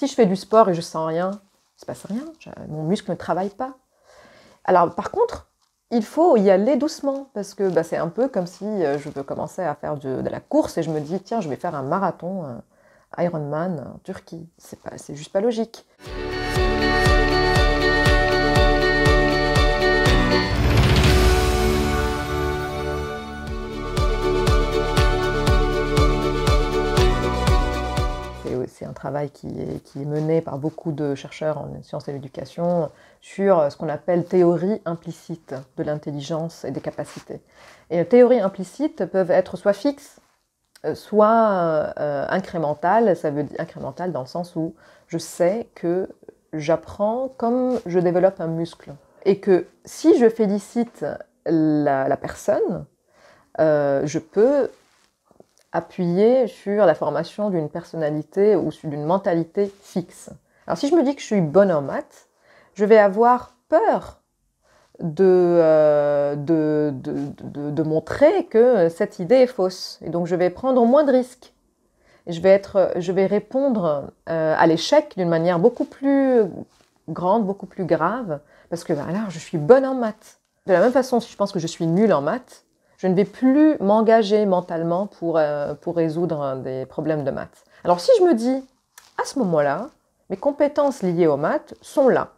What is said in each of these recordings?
Si je fais du sport et je sens rien, il ne se passe rien, mon muscle ne travaille pas. Alors par contre, il faut y aller doucement, parce que c'est un peu comme si je veux commencer à faire de la course et je me dis, tiens, je vais faire un marathon Ironman en Turquie. C'est juste pas logique. C'est un travail qui est mené par beaucoup de chercheurs en sciences de l'éducation sur ce qu'on appelle théorie implicite de l'intelligence et des capacités. Et les théories implicites peuvent être soit fixes, soit incrémentales. Ça veut dire incrémentale dans le sens où je sais que j'apprends comme je développe un muscle. Et que si je félicite la personne, je peux appuyer sur la formation d'une personnalité ou d'une mentalité fixe. Alors si je me dis que je suis bonne en maths, je vais avoir peur de montrer que cette idée est fausse. Et donc je vais prendre moins de risques. Et je vais répondre à l'échec d'une manière beaucoup plus grande, beaucoup plus grave, parce que alors, je suis bonne en maths. De la même façon, si je pense que je suis nulle en maths, je ne vais plus m'engager mentalement pour résoudre des problèmes de maths. Alors si je me dis, à ce moment-là, mes compétences liées aux maths sont là.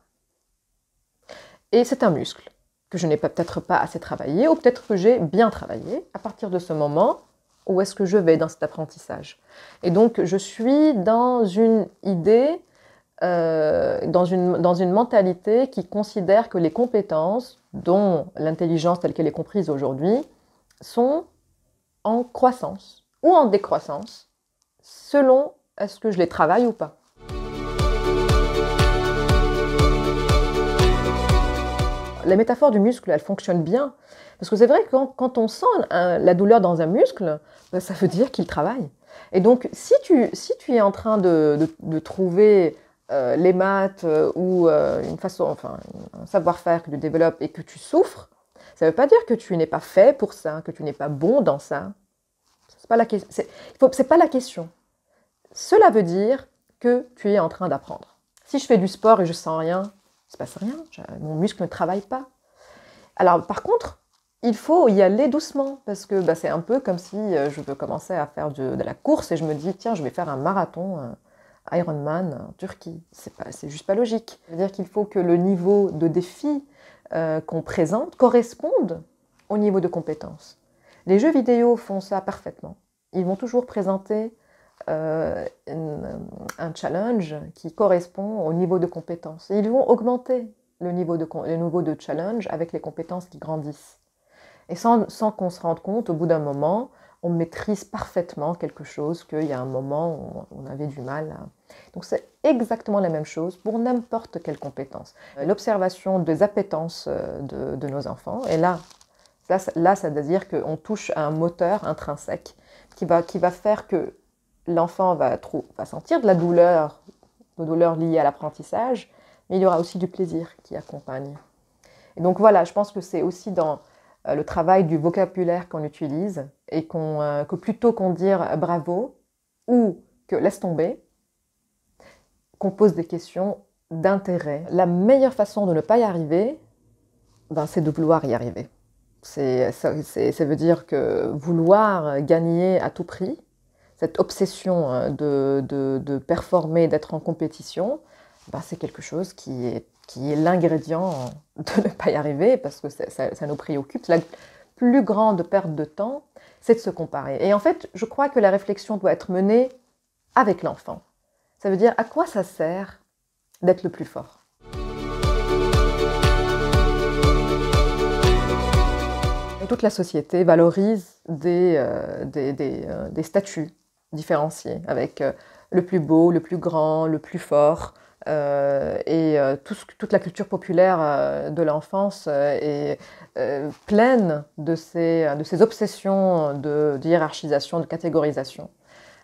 Et c'est un muscle que je n'ai peut-être pas assez travaillé, ou peut-être que j'ai bien travaillé. À partir de ce moment, où est-ce que je vais dans cet apprentissage? Et donc je suis dans une idée, dans une mentalité qui considère que les compétences, dont l'intelligence telle qu'elle est comprise aujourd'hui, sont en croissance ou en décroissance, selon est-ce que je les travaille ou pas. La métaphore du muscle, elle fonctionne bien, parce que c'est vrai que quand on sent la douleur dans un muscle, ça veut dire qu'il travaille. Et donc, si tu es en train de trouver les maths ou une façon, enfin, un savoir-faire que tu développes et que tu souffres, ça ne veut pas dire que tu n'es pas fait pour ça, que tu n'es pas bon dans ça. C'est pas la question. Cela veut dire que tu es en train d'apprendre. Si je fais du sport et je sens rien, il ne se passe rien, mon muscle ne travaille pas. Alors par contre, il faut y aller doucement, parce que c'est un peu comme si je veux commencer à faire de la course et je me dis, tiens, je vais faire un marathon Ironman en Turquie. C'est juste pas logique. C'est-à-dire qu'il faut que le niveau de défi qu'on présente correspondent au niveau de compétences. Les jeux vidéo font ça parfaitement. Ils vont toujours présenter un challenge qui correspond au niveau de compétences. Et ils vont augmenter le niveau de challenge avec les compétences qui grandissent. Et sans qu'on se rende compte, au bout d'un moment, on maîtrise parfaitement quelque chose qu'il y a un moment où on avait du mal. Donc c'est exactement la même chose pour n'importe quelle compétence. L'observation des appétences de nos enfants, et là ça veut dire qu'on touche à un moteur intrinsèque qui va faire que l'enfant va sentir de la douleur liée à l'apprentissage, mais il y aura aussi du plaisir qui accompagne. Et donc voilà, je pense que c'est aussi dans le travail du vocabulaire qu'on utilise et que plutôt qu'on dire bravo ou que laisse tomber, qu'on pose des questions d'intérêt. La meilleure façon de ne pas y arriver, c'est de vouloir y arriver. Ça veut dire que vouloir gagner à tout prix, cette obsession de performer, d'être en compétition, c'est quelque chose qui est l'ingrédient de ne pas y arriver, parce que ça nous préoccupe. La plus grande perte de temps, c'est de se comparer. Et en fait, je crois que la réflexion doit être menée avec l'enfant. Ça veut dire, à quoi ça sert d'être le plus fort? Et toute la société valorise des statuts différenciés, avec le plus beau, le plus grand, le plus fort, toute la culture populaire de l'enfance est pleine de ces obsessions de hiérarchisation, de catégorisation.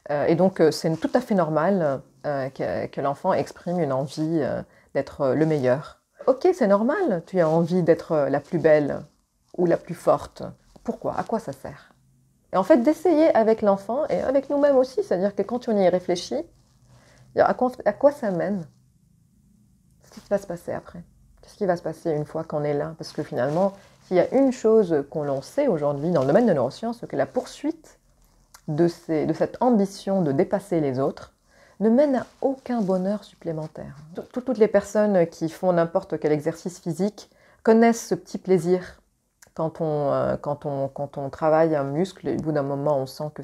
Et donc c'est tout à fait normal que l'enfant exprime une envie d'être le meilleur. Ok, c'est normal, tu as envie d'être la plus belle ou la plus forte. Pourquoi? À quoi ça sert? Et en fait, d'essayer avec l'enfant et avec nous-mêmes aussi, c'est-à-dire que quand on y réfléchit, À quoi ça mène? Qu'est-ce qui va se passer après? Qu'est-ce qui va se passer une fois qu'on est là? Parce que finalement, s'il y a une chose qu'on l'on sait aujourd'hui dans le domaine de neurosciences, c'est que la poursuite de cette ambition de dépasser les autres ne mène à aucun bonheur supplémentaire. Toutes les personnes qui font n'importe quel exercice physique connaissent ce petit plaisir quand on travaille un muscle et au bout d'un moment on sent que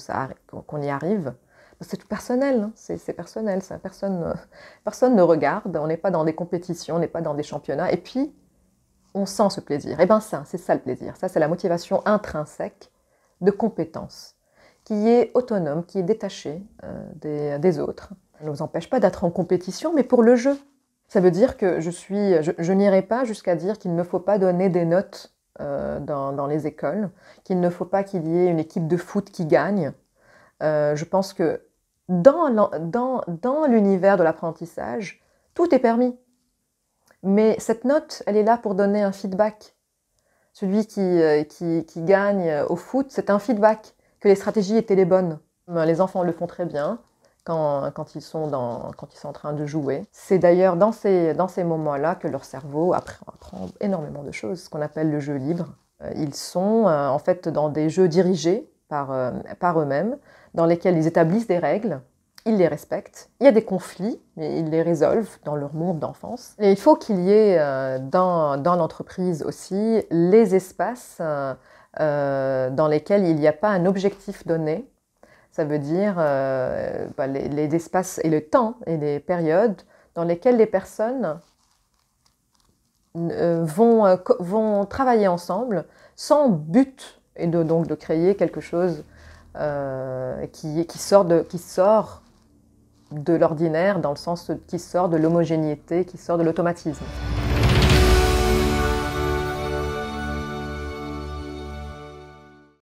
qu'on y arrive. C'est tout personnel, hein. C'est personnel, ça. Personne ne regarde, on n'est pas dans des compétitions, on n'est pas dans des championnats, et puis on sent ce plaisir. Et bien ça, c'est ça le plaisir, ça c'est la motivation intrinsèque de compétence, qui est autonome, qui est détachée des autres. Elle ne nous empêche pas d'être en compétition, mais pour le jeu. Ça veut dire que je n'irai pas jusqu'à dire qu'il ne faut pas donner des notes dans les écoles, qu'il ne faut pas qu'il y ait une équipe de foot qui gagne. Je pense que dans l'univers de l'apprentissage, tout est permis. Mais cette note, elle est là pour donner un feedback. Celui qui gagne au foot, c'est un feedback, que les stratégies étaient les bonnes. Les enfants le font très bien quand ils sont en train de jouer. C'est d'ailleurs dans ces moments-là que leur cerveau apprend énormément de choses, ce qu'on appelle le jeu libre. Ils sont en fait dans des jeux dirigés par eux-mêmes, dans lesquels ils établissent des règles, ils les respectent, il y a des conflits, mais ils les résolvent dans leur monde d'enfance. Et il faut qu'il y ait dans l'entreprise aussi les espaces dans lesquels il n'y a pas un objectif donné. Ça veut dire les espaces et le temps et les périodes dans lesquelles les personnes vont travailler ensemble sans but, et donc de créer quelque chose qui sort de l'ordinaire, dans le sens qui sort de l'homogénéité, qui sort de l'automatisme.